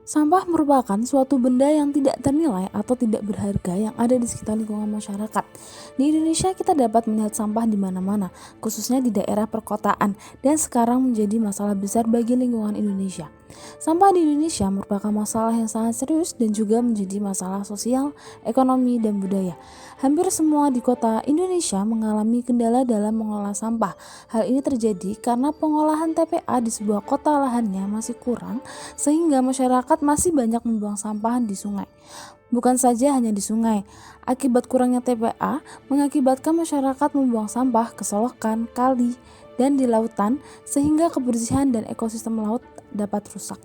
Sampah merupakan suatu benda yang tidak ternilai atau tidak berharga yang ada di sekitar lingkungan masyarakat. Di Indonesia kita dapat melihat sampah di mana-mana, khususnya di daerah perkotaan, dan sekarang menjadi masalah besar bagi lingkungan Indonesia. Sampah di Indonesia merupakan masalah yang sangat serius dan juga menjadi masalah sosial, ekonomi, dan budaya. Hampir semua di kota Indonesia mengalami kendala dalam mengolah sampah. Hal ini terjadi karena pengolahan TPA di sebuah kota lahannya masih kurang, sehingga masyarakat masih banyak membuang sampah di sungai. Bukan saja hanya di sungai, akibat kurangnya TPA mengakibatkan masyarakat membuang sampah ke selokan, kali, dan di lautan, sehingga kebersihan dan ekosistem laut dapat rusak.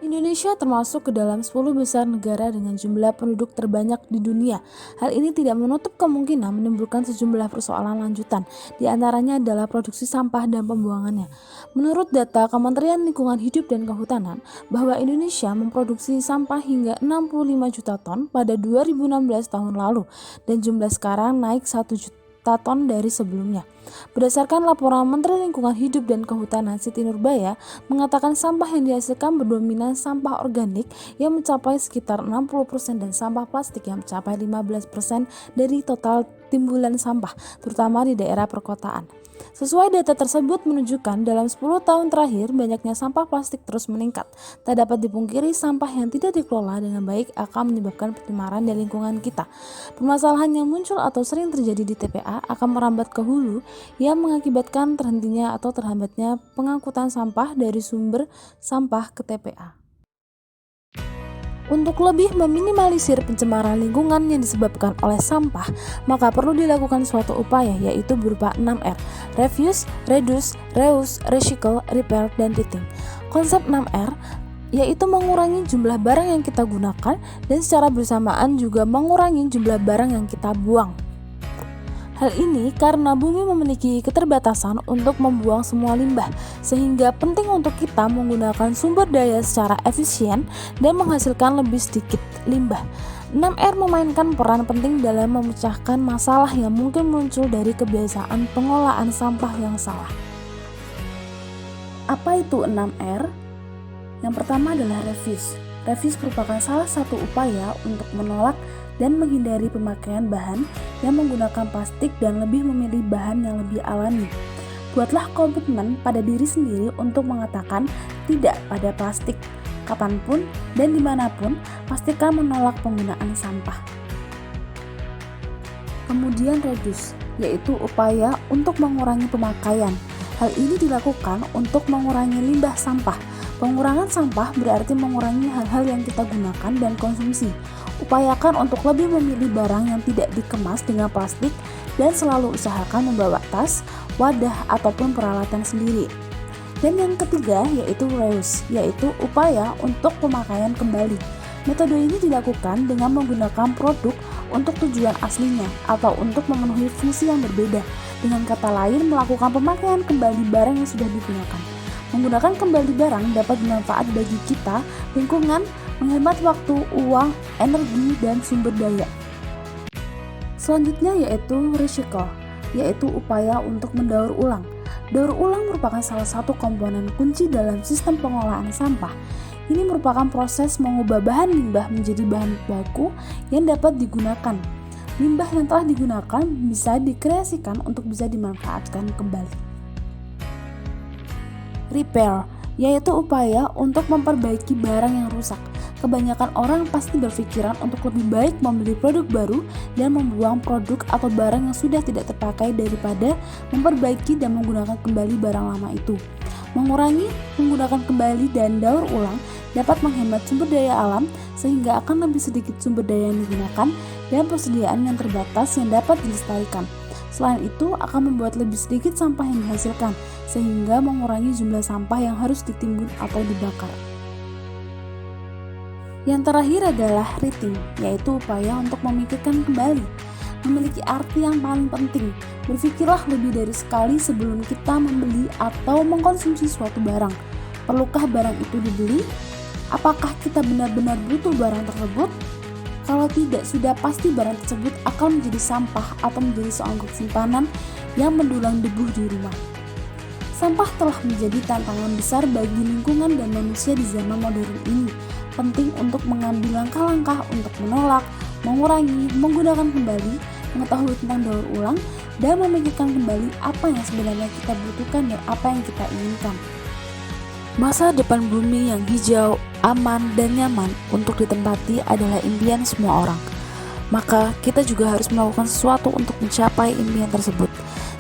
Indonesia termasuk ke dalam 10 besar negara dengan jumlah penduduk terbanyak di dunia. Hal ini tidak menutup kemungkinan menimbulkan sejumlah persoalan lanjutan, di antaranya adalah produksi sampah dan pembuangannya. Menurut data Kementerian Lingkungan Hidup dan Kehutanan, bahwa Indonesia memproduksi sampah hingga 65 juta ton pada 2016 tahun lalu, dan jumlah sekarang naik 1 juta ton dari sebelumnya. Berdasarkan laporan Menteri Lingkungan Hidup dan Kehutanan Siti Nurbaya mengatakan sampah yang dihasilkan berdominan sampah organik yang mencapai sekitar 60% dan sampah plastik yang mencapai 15% dari total timbulan sampah, terutama di daerah perkotaan. Sesuai data tersebut menunjukkan dalam 10 tahun terakhir banyaknya sampah plastik terus meningkat. Tak dapat dipungkiri sampah yang tidak dikelola dengan baik akan menyebabkan pencemaran di lingkungan kita. Permasalahan yang muncul atau sering terjadi di TPA akan merambat ke hulu yang mengakibatkan terhentinya atau terhambatnya pengangkutan sampah dari sumber sampah ke TPA. Untuk lebih meminimalisir pencemaran lingkungan yang disebabkan oleh sampah, maka perlu dilakukan suatu upaya, yaitu berupa 6R: refuse, reduce, reuse, recycle, repair, dan rethinking. Konsep 6R yaitu mengurangi jumlah barang yang kita gunakan dan secara bersamaan juga mengurangi jumlah barang yang kita buang. Hal ini karena bumi memiliki keterbatasan untuk membuang semua limbah, sehingga penting untuk kita menggunakan sumber daya secara efisien dan menghasilkan lebih sedikit limbah. 6R memainkan peran penting dalam memecahkan masalah yang mungkin muncul dari kebiasaan pengolahan sampah yang salah. Apa itu 6R? Yang pertama adalah refuse. Refuse merupakan salah satu upaya untuk menolak dan menghindari pemakaian bahan yang menggunakan plastik dan lebih memilih bahan yang lebih alami. Buatlah komitmen pada diri sendiri untuk mengatakan tidak pada plastik. Kapanpun dan dimanapun, pastikan menolak penggunaan sampah. Kemudian reduce, yaitu upaya untuk mengurangi pemakaian. Hal ini dilakukan untuk mengurangi limbah sampah. Pengurangan sampah berarti mengurangi hal-hal yang kita gunakan dan konsumsi. Upayakan untuk lebih memilih barang yang tidak dikemas dengan plastik dan selalu usahakan membawa tas, wadah, ataupun peralatan sendiri. Dan yang ketiga yaitu reuse, yaitu upaya untuk pemakaian kembali. Metode ini dilakukan dengan menggunakan produk untuk tujuan aslinya atau untuk memenuhi fungsi yang berbeda. Dengan kata lain, melakukan pemakaian kembali barang yang sudah digunakan. Menggunakan kembali barang dapat bermanfaat bagi kita, lingkungan, menghemat waktu, uang, energi, dan sumber daya. Selanjutnya yaitu recycle, yaitu upaya untuk mendaur ulang. Daur ulang merupakan salah satu komponen kunci dalam sistem pengolahan sampah. Ini merupakan proses mengubah bahan limbah menjadi bahan baku yang dapat digunakan. Limbah yang telah digunakan bisa dikreasikan untuk bisa dimanfaatkan kembali. Repair, yaitu upaya untuk memperbaiki barang yang rusak. Kebanyakan orang pasti berpikiran untuk lebih baik membeli produk baru dan membuang produk atau barang yang sudah tidak terpakai daripada memperbaiki dan menggunakan kembali barang lama itu. Mengurangi, menggunakan kembali, dan daur ulang dapat menghemat sumber daya alam sehingga akan lebih sedikit sumber daya yang digunakan dan persediaan yang terbatas yang dapat dilestarikan. Selain itu, akan membuat lebih sedikit sampah yang dihasilkan, sehingga mengurangi jumlah sampah yang harus ditimbun atau dibakar. Yang terakhir adalah rethinking, yaitu upaya untuk memikirkan kembali. Memiliki arti yang paling penting. Berpikirlah lebih dari sekali sebelum kita membeli atau mengkonsumsi suatu barang. Perlukah barang itu dibeli? Apakah kita benar-benar butuh barang tersebut? Kalau tidak, sudah pasti barang tersebut akan menjadi sampah atau menjadi seonggok simpanan yang mendulang debu di rumah. Sampah telah menjadi tantangan besar bagi lingkungan dan manusia di zaman modern ini. Penting untuk mengambil langkah-langkah untuk menolak, mengurangi, menggunakan kembali, mengetahui tentang daur ulang, dan memikirkan kembali apa yang sebenarnya kita butuhkan dan apa yang kita inginkan. Masa depan bumi yang hijau, aman, dan nyaman untuk ditempati adalah impian semua orang. Maka kita juga harus melakukan sesuatu untuk mencapai impian tersebut.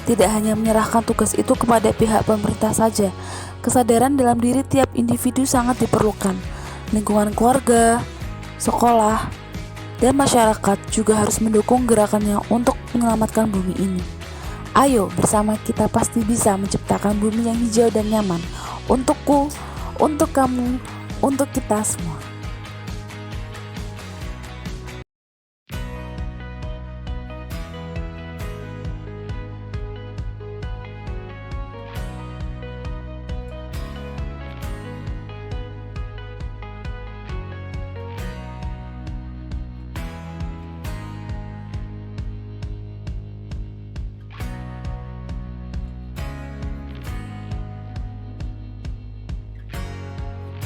Tidak hanya menyerahkan tugas itu kepada pihak pemerintah saja, kesadaran dalam diri tiap individu sangat diperlukan. Lingkungan keluarga, sekolah, dan masyarakat juga harus mendukung gerakannya untuk menyelamatkan bumi ini. Ayo bersama kita pasti bisa menciptakan bumi yang hijau dan nyaman. Untukku, untuk kamu, untuk kita semua.